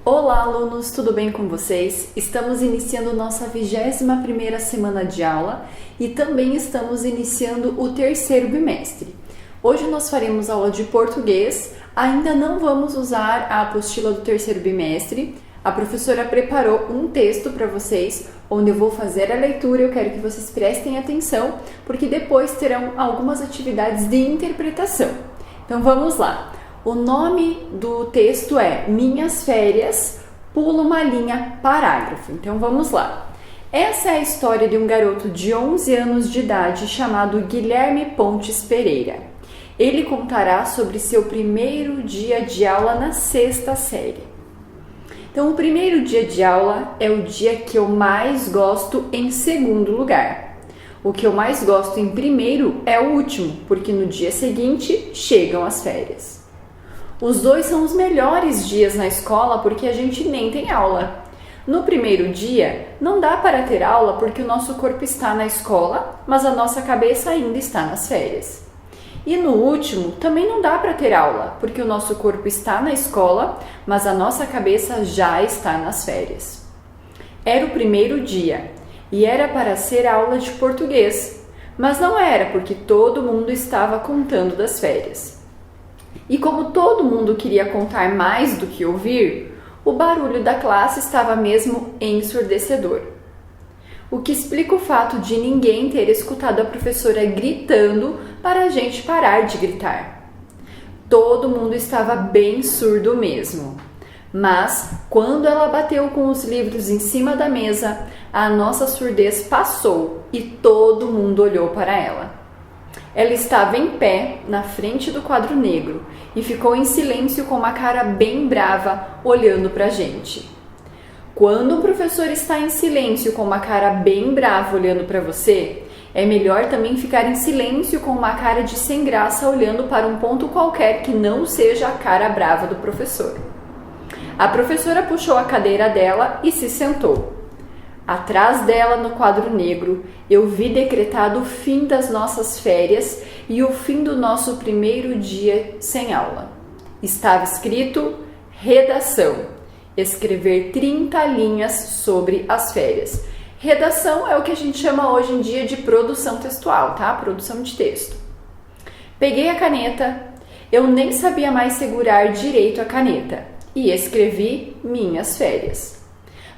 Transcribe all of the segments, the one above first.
Olá, alunos, tudo bem com vocês? Estamos iniciando nossa 21ª semana de aula e também estamos iniciando o terceiro bimestre. Hoje nós faremos aula de português, ainda não vamos usar a apostila do terceiro bimestre. A professora preparou um texto para vocês, onde eu vou fazer a leitura. Eu quero que vocês prestem atenção, porque depois terão algumas atividades de interpretação. Então vamos lá! O nome do texto é Minhas Férias, pula uma linha, parágrafo. Então vamos lá. Essa é a história de um garoto de 11 anos de idade chamado Guilherme Pontes Pereira. Ele contará sobre seu primeiro dia de aula na 6ª série. Então, o primeiro dia de aula é o dia que eu mais gosto em segundo lugar. O que eu mais gosto em primeiro é o último, porque no dia seguinte chegam as férias. Os dois são os melhores dias na escola porque a gente nem tem aula. No primeiro dia, não dá para ter aula porque o nosso corpo está na escola, mas a nossa cabeça ainda está nas férias. E no último, também não dá para ter aula porque o nosso corpo está na escola, mas a nossa cabeça já está nas férias. Era o primeiro dia e era para ser aula de português, mas não era porque todo mundo estava contando das férias. E como todo mundo queria contar mais do que ouvir, o barulho da classe estava mesmo ensurdecedor. O que explica o fato de ninguém ter escutado a professora gritando para a gente parar de gritar. Todo mundo estava bem surdo mesmo. Mas, quando ela bateu com os livros em cima da mesa, a nossa surdez passou e todo mundo olhou para ela. Ela estava em pé, na frente do quadro negro, e ficou em silêncio com uma cara bem brava, olhando para a gente. Quando um professor está em silêncio com uma cara bem brava olhando para você, é melhor também ficar em silêncio com uma cara de sem graça olhando para um ponto qualquer que não seja a cara brava do professor. A professora puxou a cadeira dela e se sentou. Atrás dela, no quadro negro, eu vi decretado o fim das nossas férias e o fim do nosso primeiro dia sem aula. Estava escrito redação, escrever 30 linhas sobre as férias. Redação é o que a gente chama hoje em dia de produção textual, tá? Produção de texto. Peguei a caneta, eu nem sabia mais segurar direito a caneta e escrevi minhas férias.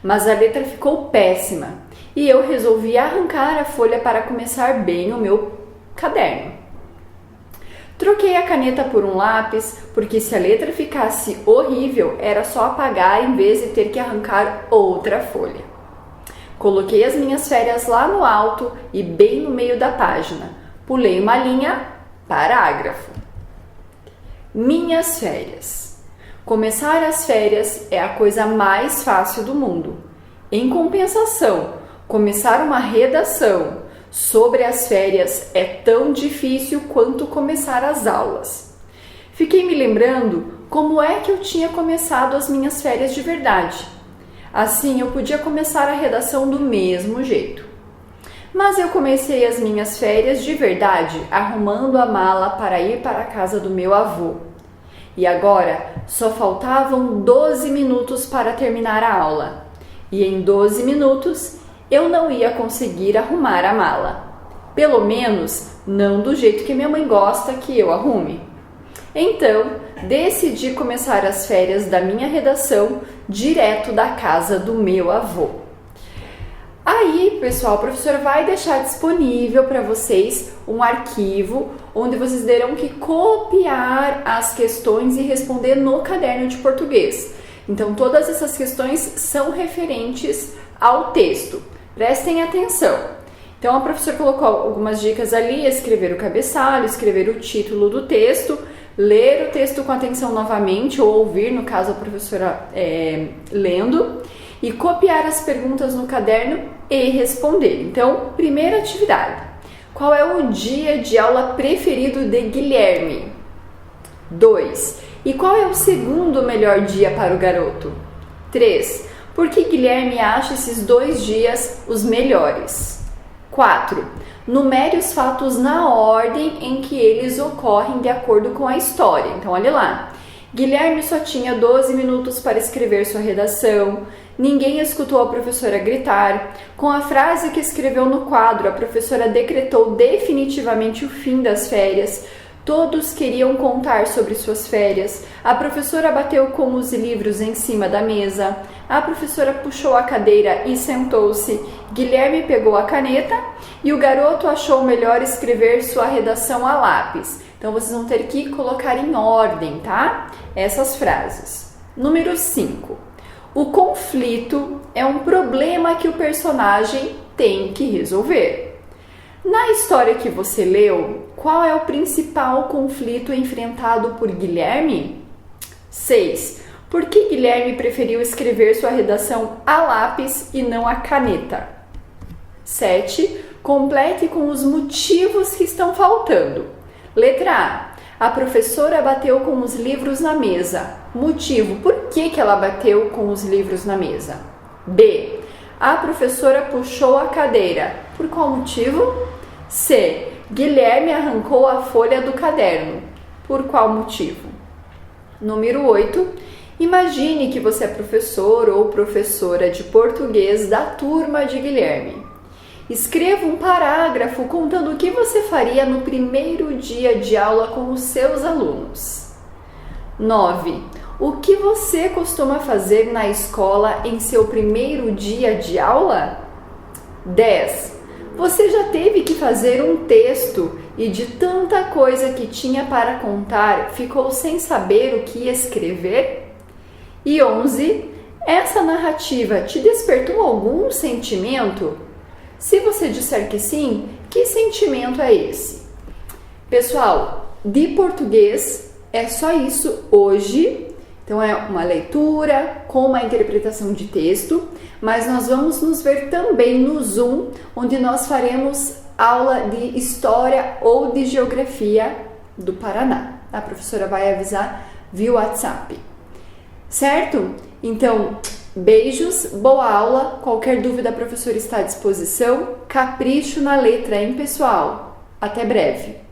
Mas a letra ficou péssima e eu resolvi arrancar a folha para começar bem o meu caderno. Troquei a caneta por um lápis, porque se a letra ficasse horrível, era só apagar em vez de ter que arrancar outra folha. Coloquei as minhas férias lá no alto e bem no meio da página. Pulei uma linha, parágrafo. Minhas férias. Começar as férias é a coisa mais fácil do mundo. Em compensação, começar uma redação sobre as férias é tão difícil quanto começar as aulas. Fiquei me lembrando como é que eu tinha começado as minhas férias de verdade. Assim, eu podia começar a redação do mesmo jeito. Mas eu comecei as minhas férias de verdade arrumando a mala para ir para a casa do meu avô. E agora só faltavam 12 minutos para terminar a aula. E em 12 minutos eu não ia conseguir arrumar a mala. Pelo menos não do jeito que minha mãe gosta que eu arrume. Então, decidi começar as férias da minha redação direto da casa do meu avô. Aí, pessoal, a professora vai deixar disponível para vocês um arquivo onde vocês terão que copiar as questões e responder no caderno de português. Então, todas essas questões são referentes ao texto. Prestem atenção. Então, a professora colocou algumas dicas ali: escrever o cabeçalho, escrever o título do texto, ler o texto com atenção novamente ou ouvir, no caso, a professora lendo, e copiar as perguntas no caderno e responder. Então, primeira atividade. Qual é o dia de aula preferido de Guilherme? 2. E qual é o segundo melhor dia para o garoto? 3. Por que Guilherme acha esses 2 dias os melhores? 4. Numere os fatos na ordem em que eles ocorrem de acordo com a história. Então, olha lá. Guilherme só tinha 12 minutos para escrever sua redação. Ninguém escutou a professora gritar. Com a frase que escreveu no quadro, a professora decretou definitivamente o fim das férias. Todos queriam contar sobre suas férias. A professora bateu com os livros em cima da mesa. A professora puxou a cadeira e sentou-se. Guilherme pegou a caneta e o garoto achou melhor escrever sua redação a lápis. Então, vocês vão ter que colocar em ordem, tá? Essas frases. Número 5. O conflito é um problema que o personagem tem que resolver. Na história que você leu, qual é o principal conflito enfrentado por Guilherme? 6. Por que Guilherme preferiu escrever sua redação a lápis e não a caneta? 7. Complete com os motivos que estão faltando. Letra A. A professora bateu com os livros na mesa. Motivo: por que ela bateu com os livros na mesa? B. A professora puxou a cadeira. Por qual motivo? C. Guilherme arrancou a folha do caderno. Por qual motivo? Número 8. Imagine que você é professor ou professora de português da turma de Guilherme. Escreva um parágrafo contando o que você faria no primeiro dia de aula com os seus alunos. 9. O que você costuma fazer na escola em seu primeiro dia de aula? 10. Você já teve que fazer um texto e de tanta coisa que tinha para contar, ficou sem saber o que escrever? E 11. Essa narrativa te despertou algum sentimento? Se você disser que sim, que sentimento é esse? Pessoal, de português é só isso hoje. Então é uma leitura com uma interpretação de texto, mas nós vamos nos ver também no Zoom, onde nós faremos aula de História ou de Geografia do Paraná. A professora vai avisar via WhatsApp. Certo? Então, beijos, boa aula. Qualquer dúvida, a professora está à disposição. Capricho na letra, hein, pessoal? Até breve!